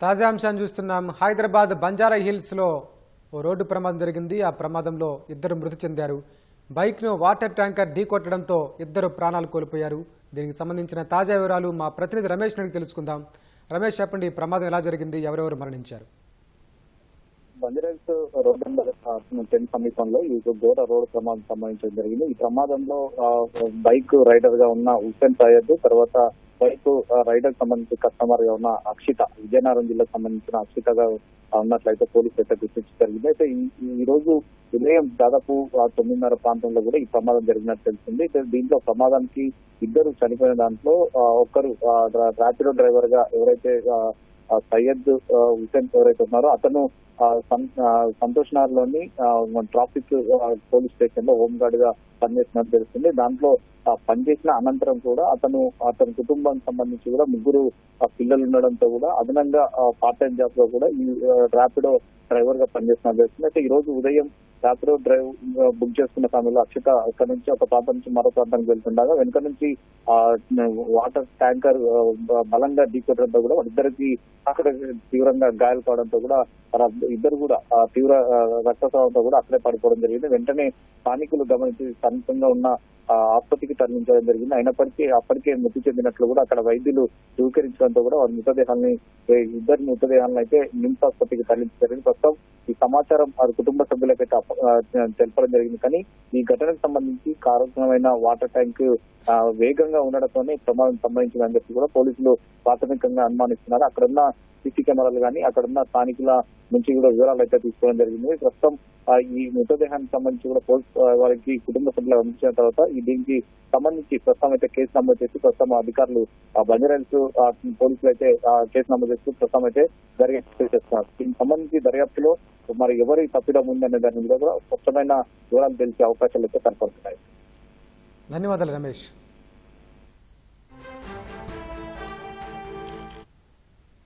తాజా అంశాన్ని చూస్తున్నాం. హైదరాబాద్ బంజారా హిల్స్లో ఓ రోడ్డు ప్రమాదం జరిగింది. ఆ ప్రమాదంలో ఇద్దరు మృతి చెందారు. బైక్ను వాటర్ ట్యాంకర్ ఢీకొట్టడంతో ఇద్దరు ప్రాణాలు కోల్పోయారు. దీనికి సంబంధించిన తాజా వివరాలు మా ప్రతినిధి రమేష్ అడిగి తెలుసుకుందాం. రమేష్, చెప్పండి, ఈ ప్రమాదం ఎలా జరిగింది, ఎవరెవరు మరణించారు? బంజారాహిల్స్ రోడ్ నెంబర్ 10 సమీపంలో ఈ ఘోర రోడ్డు ప్రమాదం సంభవించడం జరిగింది. ఈ ప్రమాదంలో బైక్ రైడర్ గా ఉన్న హుస్సేన్ సయ్యద్, తర్వాత బైక్ రైడర్ సంబంధించి కస్టమర్ గా ఉన్న అక్షిత, విజయనగరం జిల్లాకు సంబంధించిన అక్షితగా ఉన్నట్లయితే పోలీసులు అయితే గుర్తించడం జరిగింది. అయితే ఈ రోజు ఉదయం దాదాపు 9:30 ప్రాంతంలో కూడా ఈ ప్రమాదం జరిగినట్టు తెలిసింది. దీంట్లో ప్రమాదానికి ఇద్దరు చనిపోయిన దాంట్లో ఒకరు ర్యాపిడో డ్రైవర్ గా ఎవరైతే సయ్యద్ హుస్సేన్ ఎవరైతే ఉన్నారో అతను సంతోష్ నగర్ లోని ట్రాఫిక్ పోలీస్ స్టేషన్ లో హోమ్ గార్డ్ గా పనిచేసినట్టు తెలుస్తుంది. దాంట్లో పనిచేసిన అనంతరం కూడా అతని కుటుంబానికి సంబంధించి కూడా ముగ్గురు పిల్లలు ఉండడంతో కూడా అదనంగా పార్ట్ టైం జాబ్ లో కూడా ఈ ర్యాపిడో డ్రైవర్ గా పనిచేసినట్టు తెలుస్తుంది. అయితే ఈ రోజు ఉదయం ర్యాపిడో డ్రైవ్ బుక్ చేసుకున్న సమయంలో అక్షిత అక్కడ నుంచి ఒక ప్రాంతం నుంచి మరో ప్రాంతానికి వెళ్తుండగా వెనుక నుంచి వాటర్ ట్యాంకర్ బలంగా ఢీకొట్టడంతో కూడా వాళ్ళిద్దరికి అక్కడ తీవ్రంగా గాయాలు కావడంతో కూడా ఇద్దరు కూడా తీవ్ర రక్తస్రావంతో కూడా అక్కడే పడిపోవడం జరిగింది. వెంటనే స్థానికులు గమనించి సమీపంగా ఉన్న ఆసుపత్రికి తరలించడం జరిగింది. అయినప్పటికీ అప్పటికే మృతి చెందినట్లు కూడా అక్కడ వైద్యులు ధృవీకరించడంతో కూడా వారి ఇద్దరి మృతదేహాలను అయితే నిమ్స్ ఆసుపత్రికి తరలించడం జరిగింది. ప్రస్తుతం ఈ సమాచారం వారి కుటుంబ సభ్యులకైతే తెలపడం జరిగింది. కానీ ఈ ఘటనకు సంబంధించి కారణమైన వాటర్ ట్యాంక్ వేగంగా ఉండడంతోనే ప్రమాదం సంభవించిందని చెప్పి కూడా పోలీసులు ప్రాథమికంగా అనుమానిస్తున్నారు. అక్కడున్న సీసీ కెమెరాలు కానీ అక్కడున్న స్థానికుల నుంచి కూడా వివరాలు అయితే తీసుకోవడం జరిగింది. ప్రస్తుతం ఈ మృతదేహానికి సంబంధించి కూడా వారికి కుటుంబ సభ్యులు అందించిన తర్వాత దీనికి సంబంధించి ప్రస్తుతం అయితే కేసు నమోదు చేసి ప్రస్తుతం అధికారులు బంజారాహిల్స్ పోలీసులు అయితే కేసు నమోదు చేస్తూ ప్రస్తుతం అయితే దర్యాప్తు చేస్తున్నారు. దీనికి సంబంధించి దర్యాప్తులో మరి ఎవరి తప్పిదం ఉందనే దాని మీద కూడా స్పష్టమైన వివరాలు తెలిసే అవకాశాలు అయితే కనపడుతున్నాయి. ధన్యవాదాలు రమేష్.